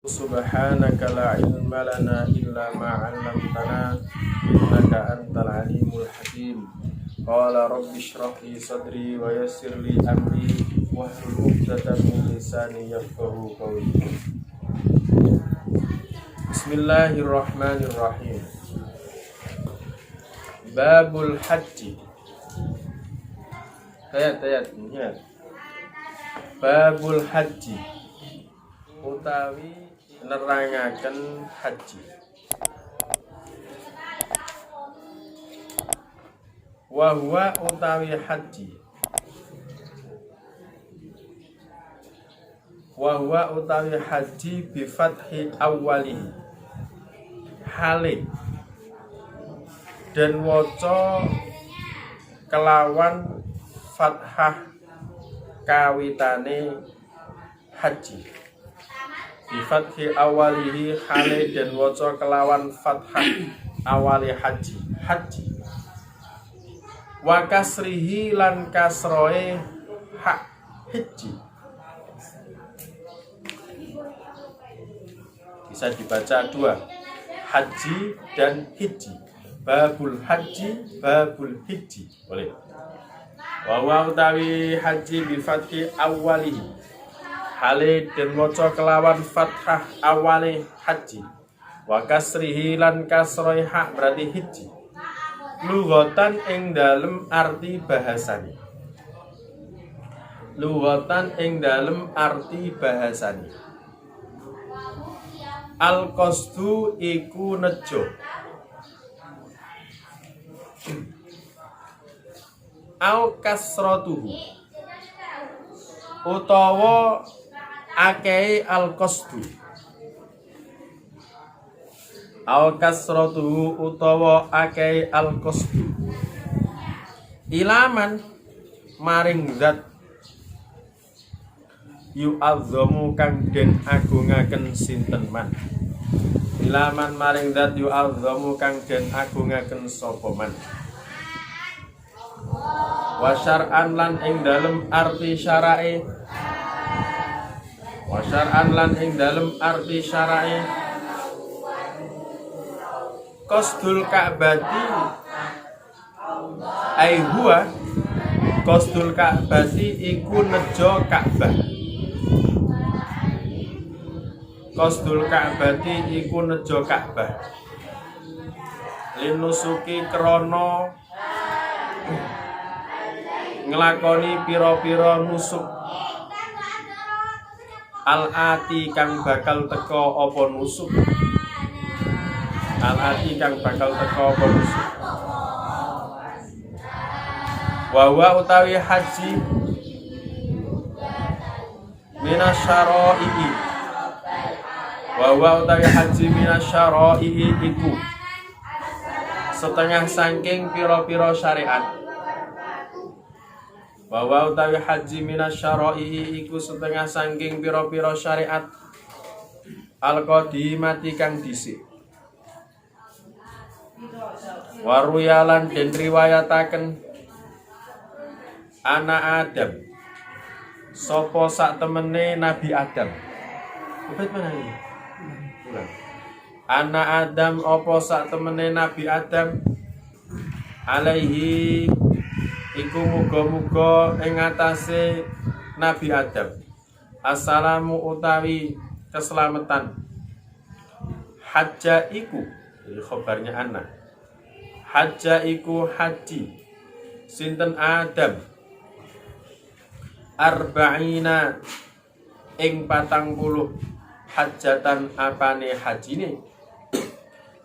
Subhanaka la ilma lana illa ma 'allamtana innaka antal alimul hakim. Qala rabbi shrah li sadri wa yassir li amri wahlul 'uqdatam min lisani yafqahu qawli. Bismillahirrahmanirrahim. Babul haji. Ayat ya. Babul haji utawi nerangaken haji. Wa huwa utawi haji. Wa huwa utawi haji bi fathi awwali. Hale dan waca kelawan fathah kawitane haji. Bi fathi awalihi hale dan waca kelawan fathah awali haji. Wa kasrihi lan kasroe hak haji. Bisa dibaca dua, haji dan hiji. Babul haji, babul hiji. Boleh. Wa huwa utawi haji bi fathi awalihi hale dan waca kelawan fathah awale haji. Wa kasrihi lan kasroe hak berarti hiji. Lughatan ing dalem arti bahasane. Lughatan ing dalem arti bahasane. Al qasdu iku nejo. Au kasratuhu utawa akei al-qasdu. Au kasratuhu utawa akei al-qasdu. Ilaman maring zat yu'azzamu kang den agungaken sinten man. Ilaman maring zat yu'azzamu kang den agungaken sapa man. Wa syar'an lan ing dalem arti syara'i. Wa syar'an lan ing dalem arti syara'i. Qasdul Ka'bati ai huwa qasdul Ka'bati iku nejo Ka'bah. Qasdul Ka'bati iku nejo Ka'bah. Linusuki krana nglakoni pira-pira nusuk al-ati kang bakal teka apa nusuk. Al-ati kang bakal teka apa nusuk. Wa huwa utawi haji minasyara'i. Wa huwa utawi haji minasyara'i iku setengah saking pira-pira syariat. Bahwa utawi haji minasyara'i iku setengah saking pira-pira syariat al-qadimati kang dhisik. Waruyalan den riwayataken ana Adam sapa sak temene Nabi Adam. Bait mana ini? Ulang. Ana Adam apa sak temene Nabi Adam alaihi iku muga-muga ing atase Nabi Adam assalamu utawi keselamatan. Hajja iku jadi khabarnya anak. Hajja iku haji sinten Adam arba'ina ing 40 hajatan apane hajine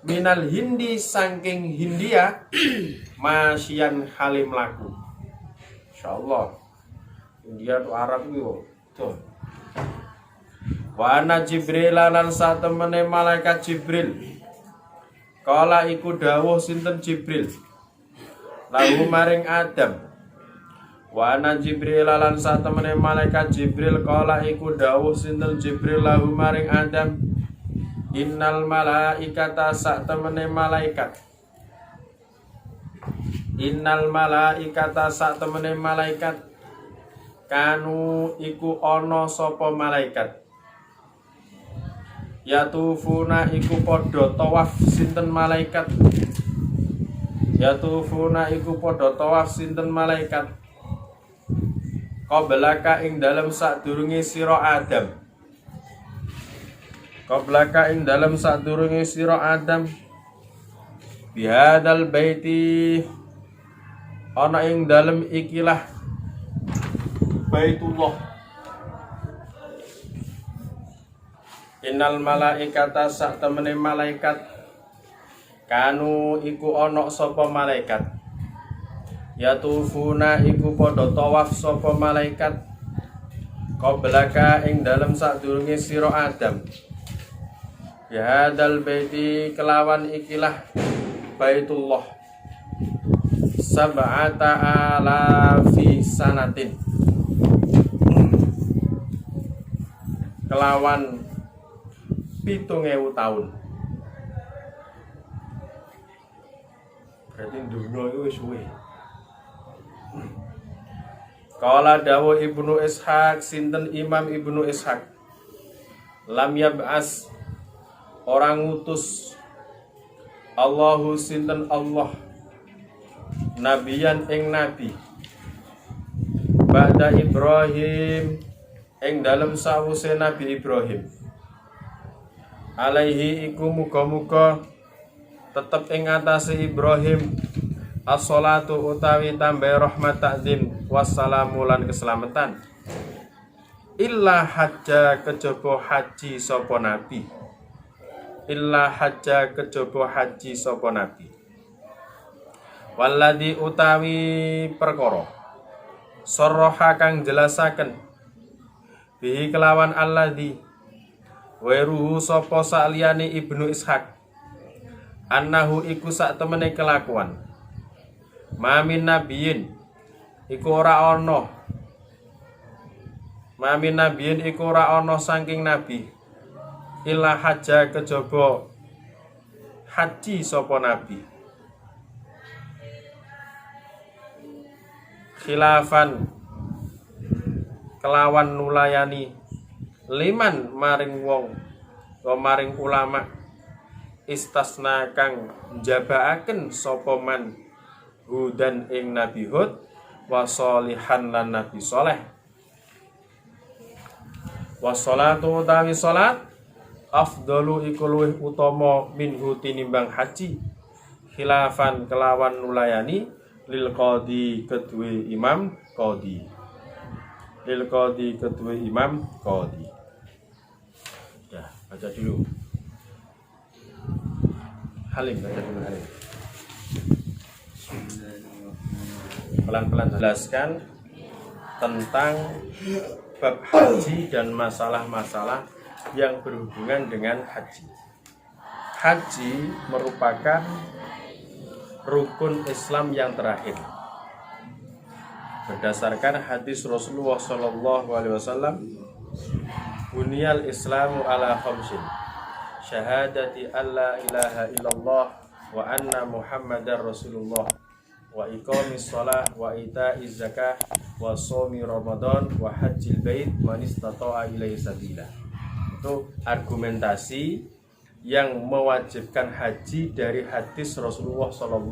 minal hindi saking Hindia masyian halim laku. Insyaallah India tu Arab yo. Tuh. Wa ana Jibril lan satemene malaikat Jibril. Kala iku dawuh sinten Jibril. Lahu maring Adam. Wa ana Jibril lan satemene malaikat Jibril kala iku dawuh sinten Jibril lahu maring Adam. Innal malaikata satemene malaikat. Innal malaikata satemene malaikat kanu iku ana sapa malaikat Yatufuna iku padha tawaf sinten malaikat. Yatufuna iku padha tawaf sinten malaikat. Qablaka ing dalem sadurunge sira Adam. Qablaka ing dalem sadurunge sira Adam. Bihadal baiti ana ing dalem ikilah Baitullah. Innal malaikata sak temene malaikat kanu iku ana sapa malaikat. Yatufuna iku padha tawaf sapa malaikat qablaka ing dalem sadurunge sira Adam. Bihadal baiti kelawan ikilah Baitullah. Sab'ata alafi sanatin kelawan 7.000 tahun. Berarti dunia itu wis suwe. Qala dawu Ibnu Ishaq sinten Imam Ibnu Ishaq. Lam yab'as orang ngutus Allahu sinten Allah nabiyan ing nabi ba'da Ibrahim ing dalem sawuse Nabi Ibrahim. Alaihi iku muga-muga tetep ing atase Ibrahim as-shalatu utawi tambah rahmat takzim wassalamu lan keselamatan. Illa hajja kejaba haji sapa nabi. Illa hajja kejaba haji sapa nabi. Walladzi utawi perkara sarraha kang jelasaken bihi kelawan alladzi weruhu sapa saliyane Ibnu Ishaq annahu iku sak temene kelakuan mamin nabiyin iku ora ana mamin nabiyin iku ora ana saking nabi illa hajja kejaba haji sapa nabi khilafan kelawan nulayani liman maring wong wa maring ulama istasna kang njabaaken sapa man hudan ing Nabi Hud wa sholihan lan Nabi Saleh. Wa sholatu utawi salat afdalu iku luwih utama minhu tinimbang haji khilafan kelawan nulayani lil qadi kedue imam qadi. Lil qadi kedue imam qadi. Ya, baca dulu. Halim, baca dulu Halim. Pelan-pelan jelaskan tentang bab haji dan masalah-masalah yang berhubungan dengan haji. Haji merupakan rukun Islam yang terakhir. Berdasarkan hadis Rasulullah SAW, Bunyal Islamu ala khamsin, syahadati alla ilaha illallah wa anna Muhammadar Rasulullah wa iqamis shalah wa ita'iz zakah wa shaumi Ramadan wa hajjil bait man istata'a ilaihi sabila. Itu argumentasi yang mewajibkan haji dari hadis Rasulullah SAW.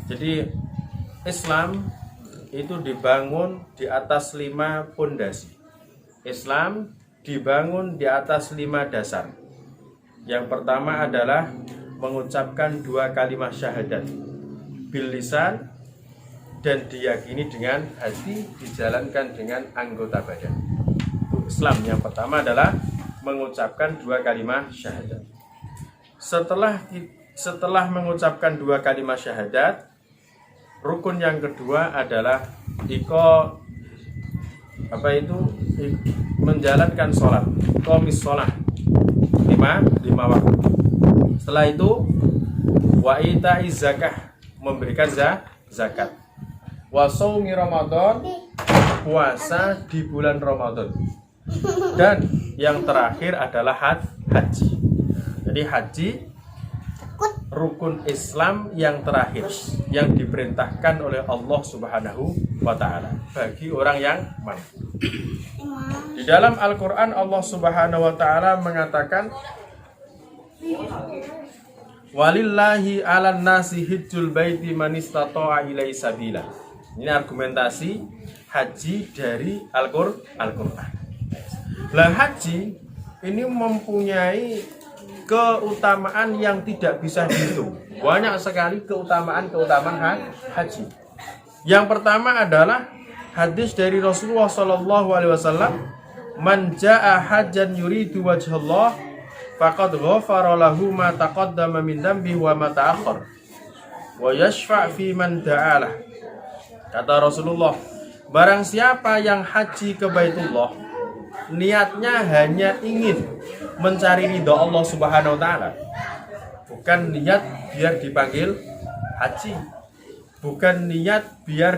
Jadi Islam itu dibangun di atas 5 pondasi. Islam dibangun di atas 5 dasar. Yang pertama adalah mengucapkan 2 kalimat syahadat bil lisan dan diyakini dengan hati, dijalankan dengan anggota badan. Islam yang pertama adalah mengucapkan 2 kalimat syahadat. Setelah mengucapkan 2 kalimat syahadat, rukun yang kedua adalah menjalankan sholat, qomis sholat 5 waktu. Setelah itu wa ita'iz zakah, memberikan zakat. Wa shaumi Ramadan, puasa di bulan Ramadan. Dan yang terakhir adalah haji. Jadi haji rukun Islam yang terakhir yang diperintahkan oleh Allah Subhanahu wa taala bagi orang yang mampu. Di dalam Al-Quran Allah Subhanahu wa Ta'ala mengatakan, walillahi 'alan nasi hijjul baiti man istata'a ilaihi sabila. Ini argumentasi haji dari Al-Quran. Lah haji ini mempunyai keutamaan yang tidak bisa dihitung. Banyak sekali keutamaan haji. Yang pertama adalah hadis dari Rasulullah sallallahu alaihi wasallam, "Man jaa'a hajjan yuridu wajhallah faqad ghafara lahu ma taqaddama min dambihi wa ma ta'akhkhar wa yashfa' fi man da'alah." Kata Rasulullah, barang siapa yang haji ke Baitullah, niatnya hanya ingin mencari ridha Allah Subhanahu wa Ta'ala, bukan niat biar dipanggil haji, bukan niat biar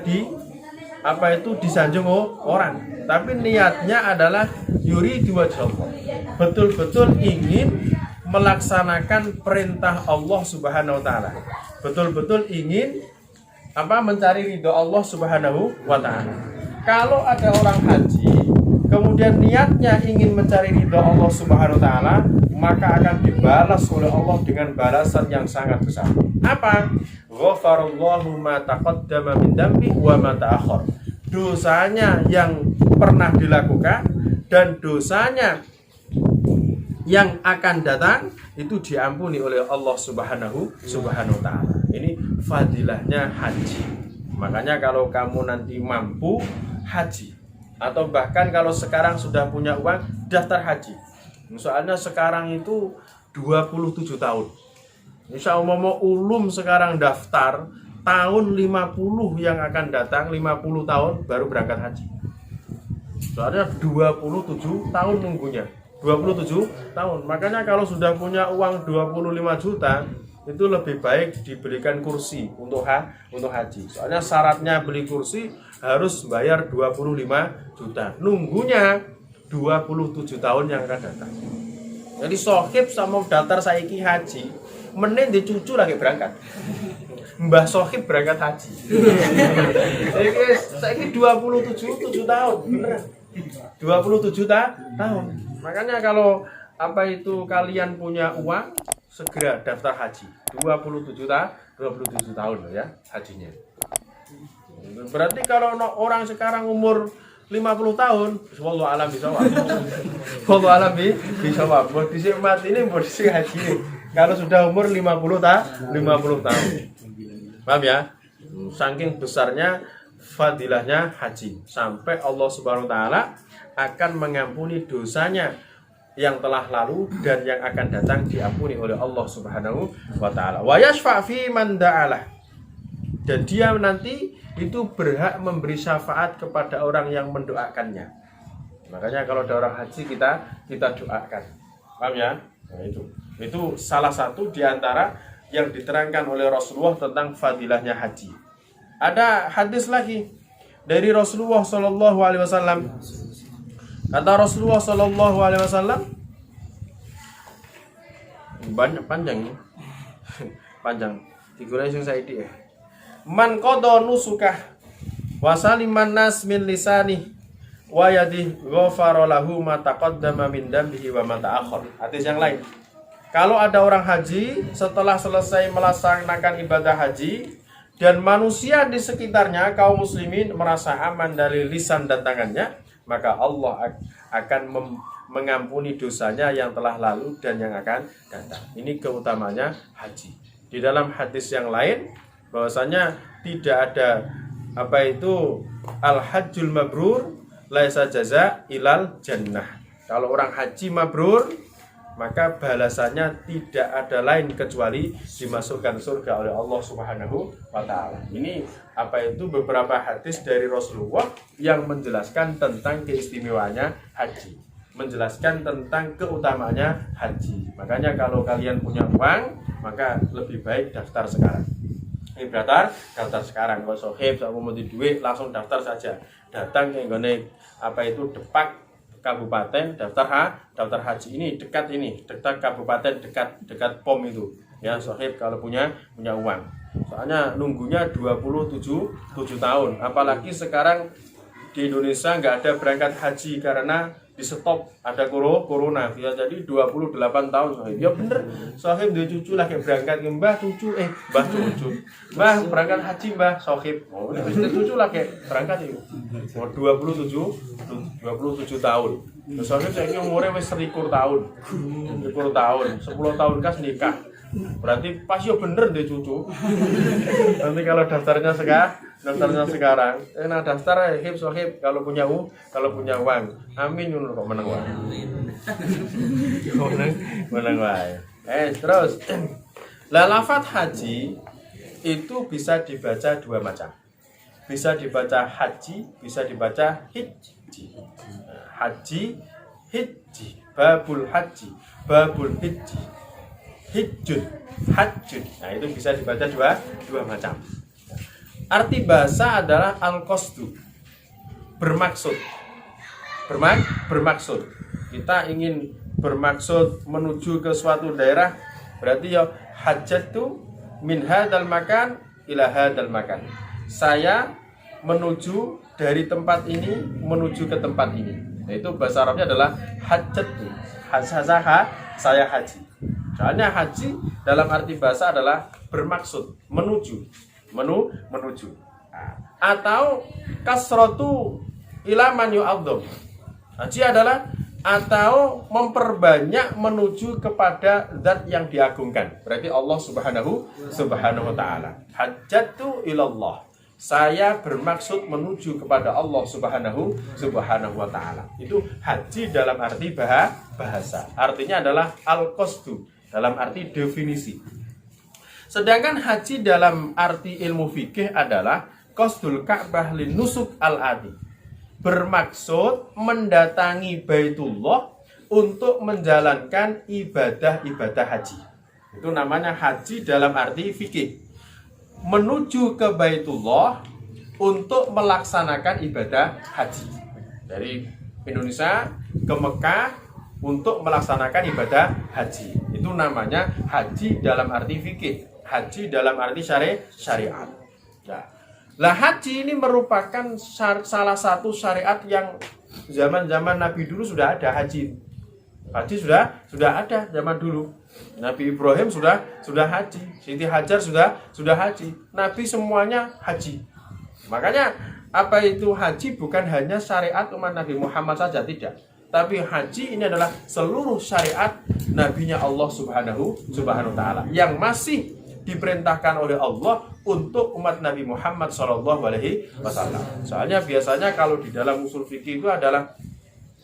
disanjung orang, tapi niatnya adalah yuridu wajhallah, betul-betul ingin melaksanakan perintah Allah Subhanahu wa Ta'ala, betul-betul ingin mencari ridha Allah Subhanahu wa Ta'ala. Kalau ada orang haji kemudian niatnya ingin mencari ridha Allah Subhanahu wa Ta'ala, maka akan dibalas oleh Allah dengan balasan yang sangat besar. Apa? Ghafarallahu ma taqaddama min dambi wa ma ta'akhkhar. Dosanya yang pernah dilakukan dan dosanya yang akan datang itu diampuni oleh Allah Subhanahu wa Ta'ala. Ini fadilahnya haji. Makanya kalau kamu nanti mampu haji, atau bahkan kalau sekarang sudah punya uang, daftar haji. Soalnya sekarang itu 27 tahun. Insya Allah mau ulum sekarang daftar, tahun 50 yang akan datang, 50 tahun baru berangkat haji. Soalnya 27 tahun nunggunya. 27 tahun. Makanya kalau sudah punya uang 25 juta, itu lebih baik diberikan kursi untuk haji. Soalnya syaratnya beli kursi harus bayar 25 juta. Nunggunya 27 tahun yang akan datang. Jadi sohib sama daftar saiki haji, mending dicucu lagi berangkat. Mbah sohib berangkat haji. Saiki 27 tahun, beneran. 27 tahun. Makanya kalau kalian punya uang, segera daftar haji. 27 tahun loh ya hajinya. Berarti kalau orang sekarang umur 50 tahun, wallahu alam bisawab. Wallahu alam bisawab. Mau disik mati ini, mau disik haji ini. Kalau sudah umur 50 tahun. Paham ya? Saking besarnya fadilahnya haji, sampai Allah Subhanahu wa Ta'ala akan mengampuni dosanya yang telah lalu dan yang akan datang diampuni oleh Allah Subhanahu wa Ta'ala. Wa yashfa' fi man da'alah. Dan dia nanti itu berhak memberi syafaat kepada orang yang mendoakannya. Makanya kalau ada orang haji kita doakan. Paham ya? Nah, itu salah satu di antara yang diterangkan oleh Rasulullah tentang fadilahnya haji. Ada hadis lagi dari Rasulullah sallallahu alaihi wasallam. Kata Rasulullah sallallahu alaihi wasallam, banyak panjang ya. Panjang. Digulai sing saiki ya. Man qada nusukah wa saliman nas min lisani wa yadihi ghafara lahu ma taqaddama min dambihi wa ma ta'akhkhar. Hadis yang lain. Kalau ada orang haji setelah selesai melaksanakan ibadah haji dan manusia di sekitarnya kaum muslimin merasa aman dari lisan dan tangannya, maka Allah akan mengampuni dosanya yang telah lalu dan yang akan datang. Ini keutamanya haji. Di dalam hadis yang lain bahwasanya tidak ada al-hajjul mabrur laisa jaza ilal jannah. Kalau orang haji mabrur, maka balasannya tidak ada lain kecuali dimasukkan surga oleh Allah Subhanahu wa Ta'ala. Ini beberapa hadis dari Rasulullah yang menjelaskan tentang keistimewaannya haji, menjelaskan tentang keutamaannya haji. Makanya kalau kalian punya uang, maka lebih baik daftar sekarang. Daftar sekarang. Kalau sohib sama mau duit langsung daftar saja. Datang ke Depak kabupaten, daftar haji ini dekat kabupaten, dekat POM itu. Ya sohib kalau punya uang. Soalnya nunggunya 27 tahun. Apalagi sekarang di Indonesia nggak ada berangkat haji karena di stop ada corona. Ya, jadi 28 tahun Sohib. Ya bener, Sohib dia cucu lagi berangkat ke Mbah cucu Mbah berangkat haji Mbah Sohib. Oh, ini cucu lagi berangkat itu. Oh, 27 tahun. Sohib saya umurnya wis 21 tahun. 10 tahun kas nikah. Berarti pas ya bener deh cucu. Nanti kalau daftarnya sekarang, nah daftar hip sohib kalau punya uang. Amin kok menang wae. menang wae. Terus lafaz haji itu bisa dibaca dua macam. Bisa dibaca haji, bisa dibaca hijji. Haji, hijji, babul haji, babul hijji. Hijjun, hajjun. Nah itu bisa dibaca dua macam. Arti bahasa adalah al-qasdu, bermaksud. Bermaksud. Kita ingin bermaksud menuju ke suatu daerah, berarti ya hajjatu min hadzal makan ila hadzal makan. Saya menuju dari tempat ini menuju ke tempat ini. Nah, itu bahasa Arabnya adalah hajjatu. Saya haji. Soalnya haji dalam arti bahasa adalah bermaksud, menuju. Atau kasratu ila man yu'adzam. Haji adalah atau memperbanyak menuju kepada zat yang diagungkan. Berarti Allah Subhanahu wa taala. Hajjatu ilallah. Saya bermaksud menuju kepada Allah Subhanahu wa taala. Itu haji dalam arti bahasa. Artinya adalah al-qasdu dalam arti definisi. Sedangkan haji dalam arti ilmu fikih adalah qasdul Ka'bah lin nusuk al-ati. Bermaksud mendatangi Baitullah untuk menjalankan ibadah-ibadah haji. Itu namanya haji dalam arti fikih. Menuju ke Baitullah untuk melaksanakan ibadah haji. Dari Indonesia ke Mekah untuk melaksanakan ibadah haji. Itu namanya haji dalam arti fikih, haji dalam arti syariat. Lah haji ini merupakan salah satu syariat yang zaman-zaman Nabi dulu sudah ada haji. Haji sudah ada zaman dulu. Nabi Ibrahim sudah haji, Siti Hajar sudah haji. Nabi semuanya haji. Makanya apa itu haji bukan hanya syariat umat Nabi Muhammad saja, tidak. Tapi haji ini adalah seluruh syariat nabinya Allah Subhanahu wa taala yang masih diperintahkan oleh Allah untuk umat Nabi Muhammad SAW. Soalnya biasanya kalau di dalam usul fikih itu adalah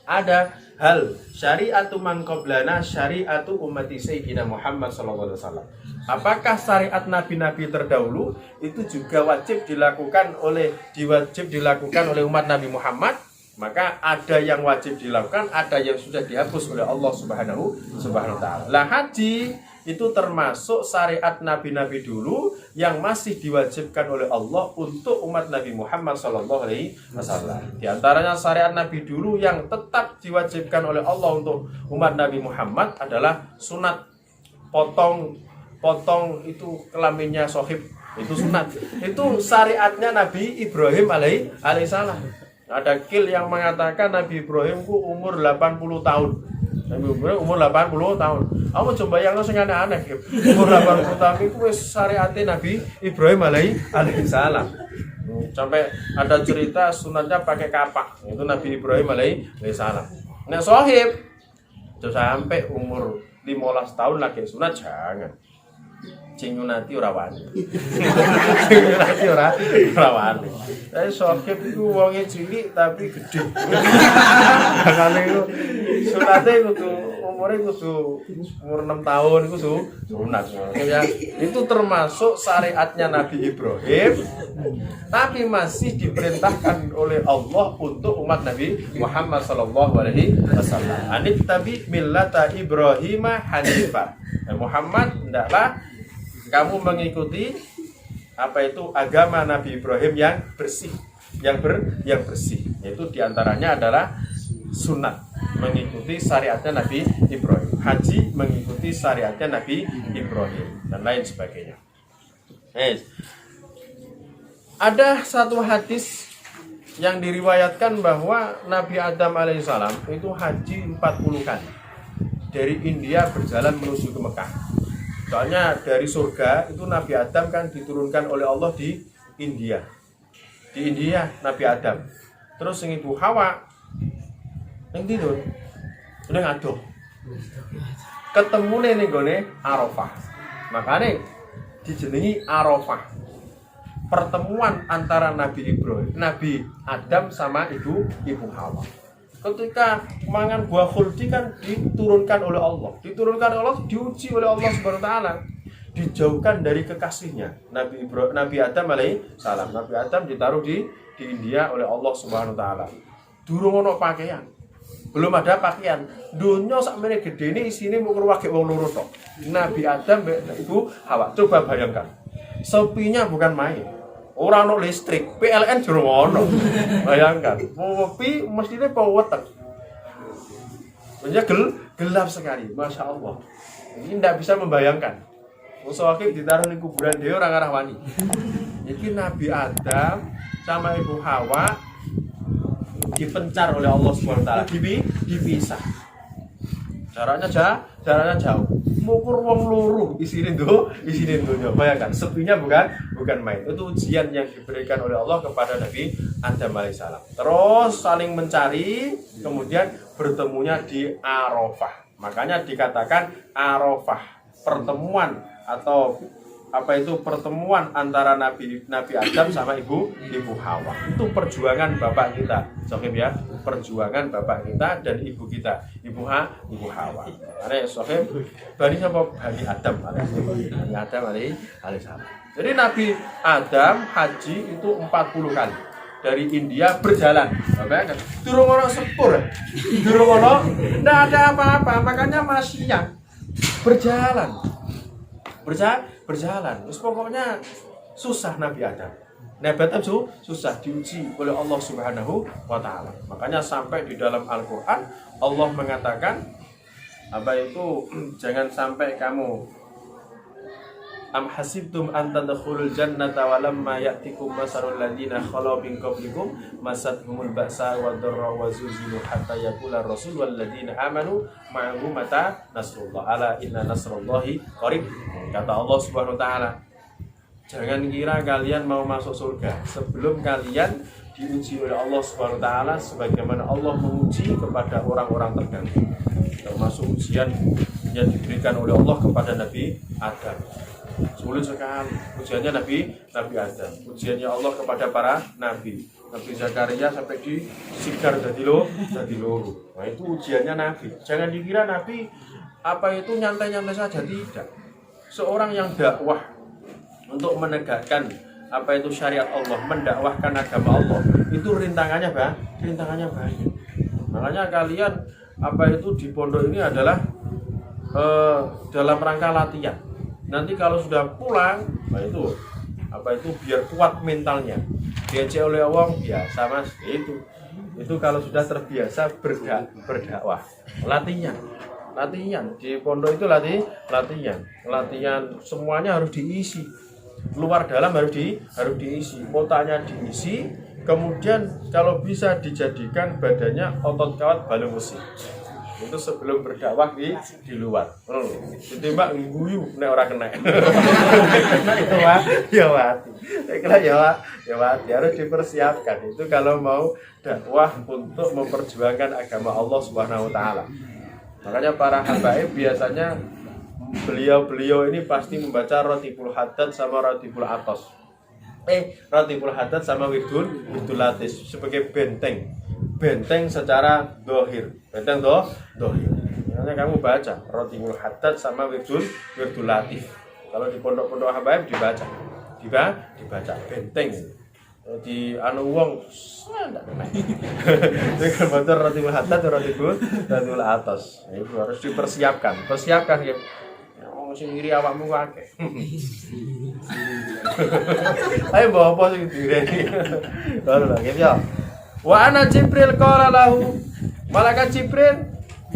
ada hal syariatu man qablana syariatu ummati sayyidina Muhammad SAW. Apakah syariat nabi-nabi terdahulu itu juga wajib dilakukan oleh umat Nabi Muhammad? Maka ada yang wajib dilakukan, ada yang sudah dihapus oleh Allah Subhanahu wa taala. Lah haji itu termasuk syariat nabi-nabi dulu yang masih diwajibkan oleh Allah untuk umat Nabi Muhammad sallallahu alaihi wasallam. Di antaranya syariat nabi dulu yang tetap diwajibkan oleh Allah untuk umat Nabi Muhammad adalah sunat potong itu kelaminnya sohib, itu sunat. Itu syariatnya Nabi Ibrahim alaihissalam. Ada kil yang mengatakan Nabi Ibrahim ku umur 80 tahun. Nabi Ibrahim umur 80 tahun. Kamu coba yang sing aneh-aneh. Umur 80 tahun itu wis syariate Nabi Ibrahim alaihissalam. Sampai ada cerita sunatnya pakai kapak. Itu Nabi Ibrahim alaihissalam. Nek sohib sampai umur 15 tahun lagi sunat jangan. Cingunati ora wani. Cingunati ora wani. Tapi sohib itu wonge cilik tapi gede. Makane itu sunate kudu umure kudu umur 6 tahun itu sunat. Ya, itu termasuk syariatnya Nabi Ibrahim. Tapi masih diperintahkan oleh Allah untuk umat Nabi Muhammad sallallahu alaihi wasallam. Anit tabi millata Ibrahim hanifah. Muhammad hendaklah kamu mengikuti apa itu agama Nabi Ibrahim yang bersih, yang bersih. Yaitu diantaranya adalah sunat, mengikuti syariatnya Nabi Ibrahim. Haji mengikuti syariatnya Nabi Ibrahim dan lain sebagainya. Ada satu hadis yang diriwayatkan bahwa Nabi Adam alaihissalam itu haji 40 kali dari India berjalan menuju ke Mekah. Soalnya dari surga itu Nabi Adam kan diturunkan oleh Allah di India. Di India Nabi Adam. Terus yang Ibu Hawa yang tidur udah ngaduh. Ketemu nih gone Arafah. Makanya dijenengi Arafah. Pertemuan antara Nabi Ibrahim, Nabi Adam sama Ibu Hawa. Ketika mangan buah khuldi kan diturunkan oleh Allah, diuji oleh Allah Subhanahu wa taala, dijauhkan dari kekasihnya Nabi Adam alaihissalam. Nabi Adam ditaruh di India oleh Allah Subhanahu wa taala. Durung ono pakaian. Belum ada pakaian. Dunya sakmene gedene isine mung ruwage wong loro tok. Nabi Adam mbek Ibu Hawa. Coba bayangkan. Sepinya bukan main. Orang no listrik, PLN jero ono. Bayangkan, ngopi mestine wetek. Gelap sekali, Masya Allah. Ini tidak bisa membayangkan. Musuhake ditaruh di kuburan dhewe ora ngarah wani. Iki Nabi Adam sama Ibu Hawa dipencar oleh Allah Subhanahu wa taala, dipisah. Jaraknya jauh. Mukur wong loro isine donya. Bayangkan, sepinya bukan main. Itu ujian yang diberikan oleh Allah kepada Nabi Adam alaihissalam. Terus saling mencari, kemudian bertemunya di Arafah. Makanya dikatakan Arafah, pertemuan atau pertemuan antara Nabi Adam sama Ibu Hawa. Itu perjuangan bapak kita, Sohib ya, perjuangan bapak kita dan ibu kita, Ibu Hawa. Ada Sohib, Bani Adam alaihissalam. Jadi Nabi Adam haji itu 40 kali dari India berjalan. Bayangkan, durung ono sepur, durung ono, ndak ada apa-apa, makanya masih berjalan. Terus pokoknya susah Nabi Adam. Nabi Adam susah diuji oleh Allah Subhanahu wa taala. Makanya sampai di dalam Al-Qur'an Allah mengatakan jangan sampai kamu am hasibtum an tadkhulul jannata wa lamma ya'tikum masalul ladzina khalu min qablikum masathumul ba'sa wad dharra wa zulzilu hatta yaqula rasul wal ladzina amanu ma'ahu mata nasrullah ala inna nasrullahi qarib. Kata Allah Subhanahu wa taala, jangan kira kalian mau masuk surga sebelum kalian diuji oleh Allah Subhanahu wa taala sebagaimana Allah menguji kepada orang-orang terdahulu. Termasuk ujian yang diberikan oleh Allah kepada Nabi Adam. Sulit sekali ujiannya Nabi Adam, ujiannya Allah kepada para nabi. Nabi Zakaria sampai disikar jadi loro. Nah itu ujiannya Nabi. Jangan dikira Nabi nyantai-nyantai saja, tidak. Seorang yang dakwah untuk menegakkan syariat Allah, mendakwahkan agama Allah, itu rintangannya banyak. Makanya kalian di pondok ini adalah dalam rangka latihan. Nanti kalau sudah pulang, biar kuat mentalnya. Diajak oleh orang biasa mas, itu kalau sudah terbiasa berdakwah, latihan di pondok itu latihan semuanya harus diisi, luar dalam harus diisi, otaknya diisi, kemudian kalau bisa dijadikan badannya otot kawat balung besi. Itu sebelum berdakwah di luar. Jadi mbak ngguyu nek ora kena. Itu ya mati. Ya mati harus dipersiapkan. Itu kalau mau dakwah untuk memperjuangkan agama Allah Subhanahu wa taala. Makanya para habaib biasanya beliau ini pasti membaca Ratibul Haddad sama Ratibul Atos. Ratibul Haddad sama Wirdul Latif sebagai benteng secara dohir. Makanya kamu baca Ratibul Haddad sama Wirdul Latif. Kalau di pondok-pondok habaib dibaca benteng. Di wong ndak kena. Dengan baca Ratibul Haddad atau Ratibul Atos. Itu harus dipersiapkan ya. Wong sing ngiri awakmu akeh. Ayo bawa apa sing direni. Baru lagi ya. Wa ana Jibril qala lahu, malaikat Jibril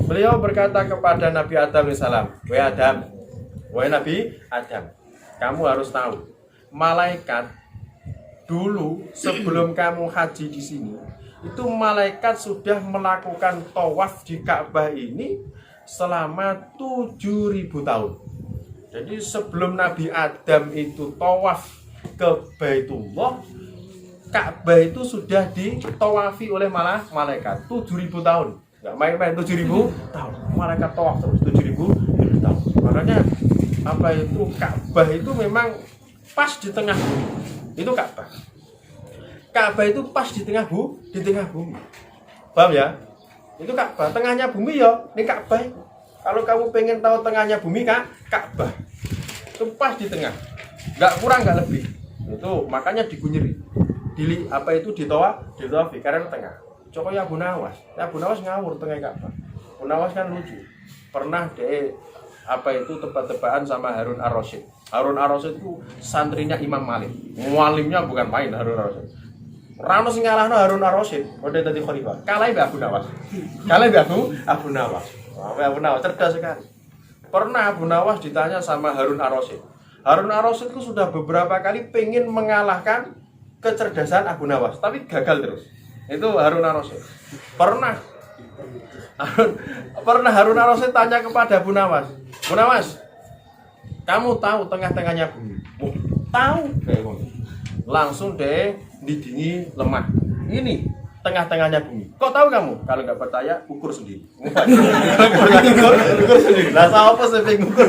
beliau berkata kepada Nabi Adam alaihissalam, wahai Nabi Adam, kamu harus tahu malaikat dulu sebelum kamu haji di sini, itu malaikat sudah melakukan tawaf di Ka'bah ini selama 7.000 tahun. Jadi sebelum Nabi Adam itu tawaf ke Baitullah, Ka'bah itu sudah ditawafi oleh malaikat 7.000 tahun. Enggak main-main 7.000 tahun. Malaikat tawaf terus 7.000 tahun. Makanya itu Ka'bah itu memang pas di tengah bumi. Itu Ka'bah. Ka'bah itu pas di tengah bumi. Paham ya? Itu Ka'bah, tengahnya bumi ya, ini Ka'bah. Kalau kamu pengen tahu tengahnya bumi Ka'bah. Itu pas di tengah. Enggak kurang, enggak lebih. Itu makanya digunyeri. Ditawafi karena tengah. Coba ya Abu Nawas ngawur tengah Ka'bah. Abu Nawas kan lucu. Pernah tebak-tebakan sama Harun Ar-Rasyid. Harun Ar-Rasyid itu santrinya Imam Malik. Mualimnya bukan main Harun Ar-Rasyid. Rano sing ngalahno Harun Ar-Rasyid, udah tadi khalifah. Kalah Abu Nawas. Abu Nawas. Abu Nawas cerdas sekali. Pernah Abu Nawas ditanya sama Harun Ar-Rasyid. Harun Ar-Rasyid itu sudah beberapa kali pengen mengalahkan kecerdasan Abu Nawas, tapi gagal terus. Itu Harun Ar-Rasyid. Pernah Harun Ar-Rasyid tanya kepada Abu Nawas, "Abu Nawas, kamu tahu tengah-tengahnya bumi?" "Oh, tahu." Langsung deh didingi lemah. Ini tengah-tengahnya bumi. Kok tahu kamu? Kalau nggak percaya, ukur sendiri. ukur sendiri. Lah apa sih ngukur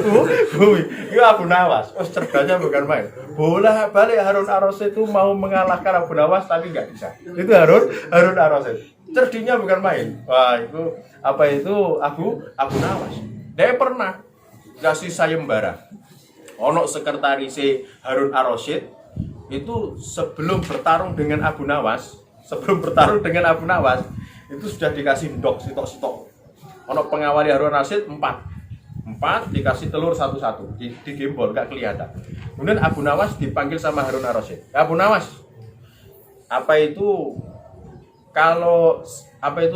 bumi? Itu Abu Nawas. Oh, cerdasnya bukan main. Bolak-balik Harun Ar-Rasyid itu mau mengalahkan Abu Nawas tapi nggak bisa. Itu Harun Ar-Rasyid. Cerdinya bukan main. Wah, itu Abu Nawas. Dia pernah kasih sayembara. Ono sekretaris Harun Ar-Rasyid itu sebelum bertarung dengan Abu Nawas itu sudah dikasih ndok sitok-sitok. Ono pengawali Harun Ar-Rasyid 4 dikasih telur satu-satu, digembol gak kelihatan. Kemudian Abu Nawas dipanggil sama Harun Ar-Rasyid. Abu Nawas,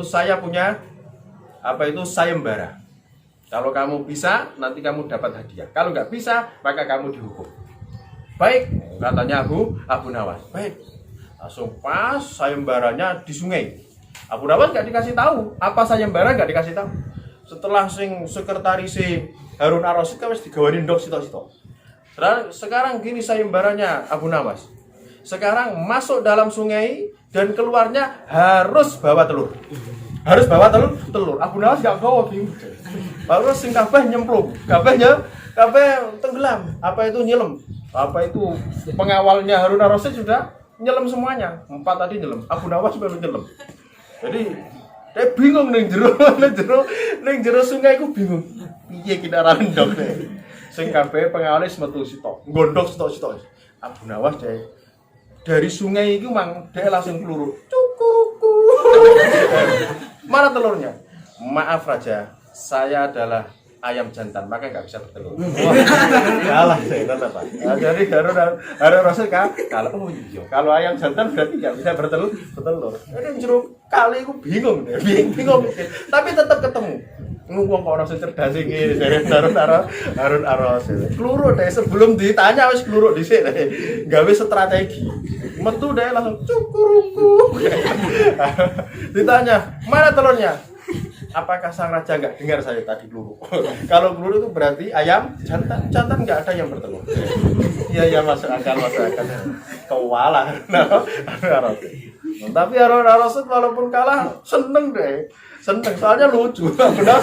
saya punya sayembara. Kalau kamu bisa, nanti kamu dapat hadiah. Kalau nggak bisa, maka kamu dihukum. Baik, katanya Abu Nawas. Baik, langsung pas sayembaranya di sungai. Abu Nawas nggak dikasih tahu apa sayembara, nggak dikasih tahu. Setelah sekretaris Harun Ar-Rasyid kan digawani ndok sitok-sitok. Sekarang gini sayembaranya Abu Nawas. Sekarang masuk dalam sungai dan keluarnya harus bawa telur. Abu Nawas nggak bawa, bingung. Lalu sing kabeh nyemplung, kabeh tenggelam. Nyelem. Pengawalnya Harun Ar-Rasyid sudah nyelam semuanya. 4 tadi nyelam. Abu Nawas baru nyelam. Jadi dia bingung ning jero sungai ku bingung. Piye kita ra ndok nek. Sing kabeh pengawale metu sitok, gondok sitok-sitok. Abu Nawas dari sungai itu dia langsung peluru. Cukuruku. Mana telurnya? Maaf Raja, saya adalah ayam jantan, maka nggak bisa bertelur. Kalah saya tetap. Jadi Harun Ar-Rasyid kalau ayam jantan berarti nggak bisa bertelur. Ini jeruk kali aku bingung. Tapi tetap ketemu. Ngomong kok orang cerdas iki dari Harun Ar-Rasyid. Kluruk deh sebelum ditanya wis kluruk dhisik deh. Gawe strategi. Metu deh langsung cukuruku. Ditanya, "Mana telurnya?" Apakah sang raja nggak dengar saya tadi kluruk? Kalau kluruk itu berarti ayam jantan nggak ada yang bertelur. Iya masuk akal. Kewala Harun Ar-Rasyid. Tapi Harun Ar-Rasyid walaupun kalah seneng soalnya lucu. Benar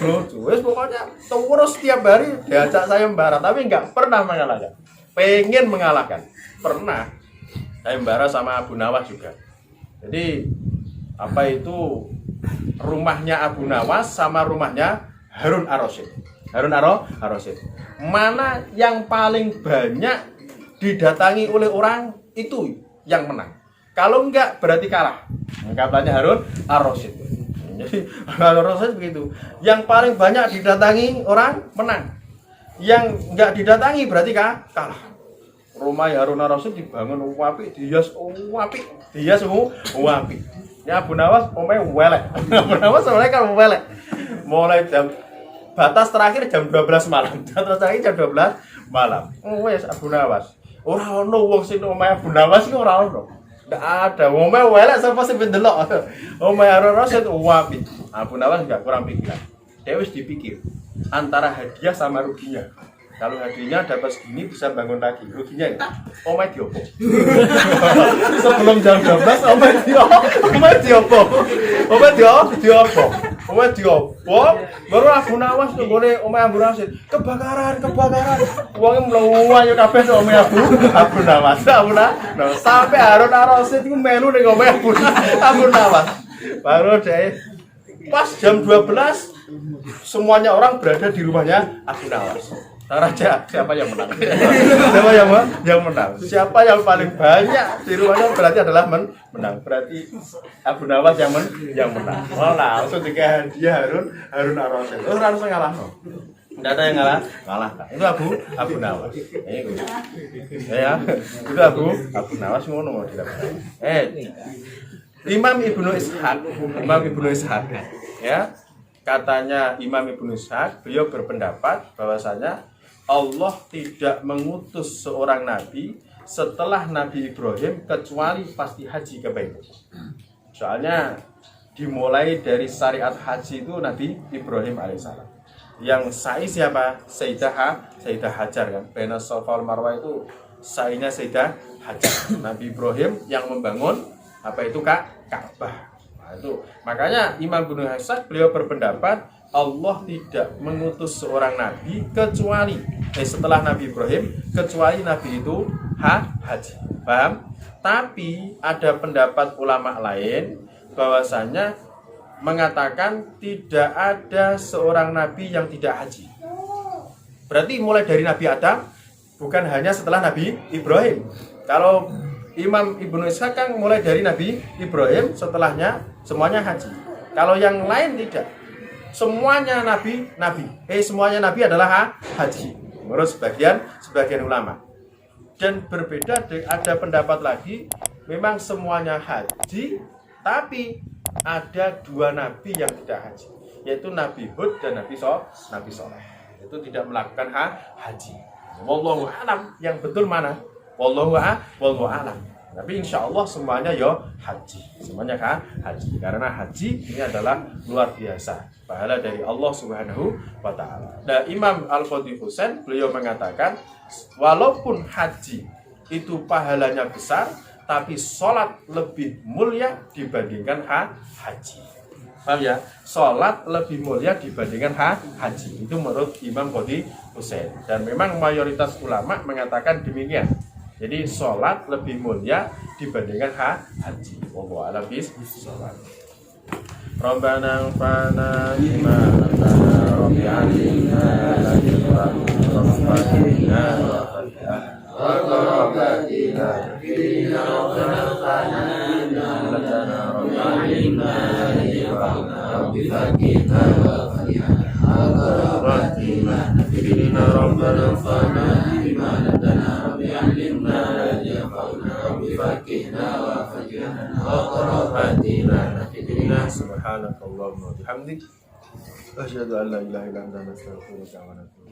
lucu. Wes pokoknya terus setiap hari diajak sayembara tapi nggak pernah mengalahkan. Pengen mengalahkan. Pernah sayembara sama Abu Nawas juga. Jadi rumahnya Abu Nawas sama rumahnya Harun Ar-Rasyid. Mana yang paling banyak didatangi oleh orang itu yang menang. Kalau enggak berarti kalah. Katanya Harun Ar-Rasyid. Jadi Harun Ar-Rasyid begitu. Yang paling banyak didatangi orang menang. Yang enggak didatangi berarti kalah. Rumah Harun Ar-Rasyid dibangun apik, dihias apik. Ya Abu Nawas welek. Abu Nawas kan welek. Mulai batas terakhir jam 12 malam. Batas terakhir jam 12 malam. Wes Abu Nawas. Ora ono wong sing omahe Abu Nawas iku ora ono. Ndak ada. Wong omahe welek sapa sing pendelok. Omahe Harun Rasyid apik. Abu Nawas enggak kurang pikiran. Dia wis dipikir antara hadiah sama ruginya. Kalau hadiahnya dapat segini bisa bangun lagi, ruginya ya? Omahe diopo. Sebelum jam 12 omahe diopo. Omahe diopo. Baru Abu Nawas nggone omahe Abu Nawas kebakaran. Wonge mlebu ayo kabeh nang omahe Abu Nawas. Sampai Harun Rasyid iku melu ning omahe Abu Nawas. Baru deh pas jam 12 semuanya orang berada di rumahnya Abu Nawas. Raja, siapa yang menang? Siapa yang paling banyak di rumahnya berarti adalah menang. Berarti Abu Nawas yang menang. Oh, langsung dikasih hadiah Harun Rasyid. Oh, langsung ngalah. Tidak ada yang ngalah. Itu Abu Nawas. Ya, itu Abu Nawas ngono mau tidak. Imam Ibnu Ishaq, ya. Katanya Imam Ibnu Ishaq, beliau berpendapat bahwasanya Allah tidak mengutus seorang nabi setelah Nabi Ibrahim kecuali pasti haji ke Baitul. Soalnya dimulai dari syariat haji itu Nabi Ibrahim alaihissalam. Yang sa'i siapa? Sayyidah Hajar kan. Baina Safa wal Marwah itu sa'inya Sayyidah Hajar. Nabi Ibrahim yang membangun apa itu Ka'bah. Nah, itu makanya Imam Ibnu Ishaq beliau berpendapat Allah tidak mengutus seorang nabi kecuali setelah Nabi Ibrahim kecuali nabi itu haji. Paham? Tapi ada pendapat ulama lain bahwasanya mengatakan tidak ada seorang nabi yang tidak haji. Berarti mulai dari Nabi Adam bukan hanya setelah Nabi Ibrahim. Kalau Imam Ibnu Ishaq kan mulai dari Nabi Ibrahim, setelahnya semuanya haji. Kalau yang lain tidak. Semuanya nabi. Semuanya nabi adalah haji. Menurut sebagian ulama. Dan berbeda ada pendapat lagi, memang semuanya haji, tapi ada dua nabi yang tidak haji, yaitu Nabi Hud dan Nabi Shaleh. Itu tidak melakukan haji. Wallahu a'lam, yang betul mana? Wallahu a'lam. Tapi insya Allah semuanya haji. Semuanya haji. Karena haji ini adalah luar biasa. Pahala dari Allah Subhanahu wa ta'ala. Nah, Imam Al-Qadhi Husain beliau mengatakan, walaupun haji itu pahalanya besar, tapi sholat lebih mulia dibandingkan haji. Paham ya? Sholat lebih mulia dibandingkan haji. Itu menurut Imam Qadhi Husain. Dan memang mayoritas ulama mengatakan demikian. Jadi sholat lebih mulia dibandingkan haji. Wallahu a'lam bishawab. Rabbana anfa'na bima 'allamtana rabbi 'allimna rabbana wa qarabatina fina rabbana anfa'na bima 'allamtana rabbi 'allimna rabbi faqihna wa qarabatina fina rabbana anfa'na bima 'allamtana rabbi 'allimna rabbi faqihna wa qarabatina subhanakallahumma wa bihamdik asyhadu an la ilaha illa anta astaghfiruka wa atubu ilaik.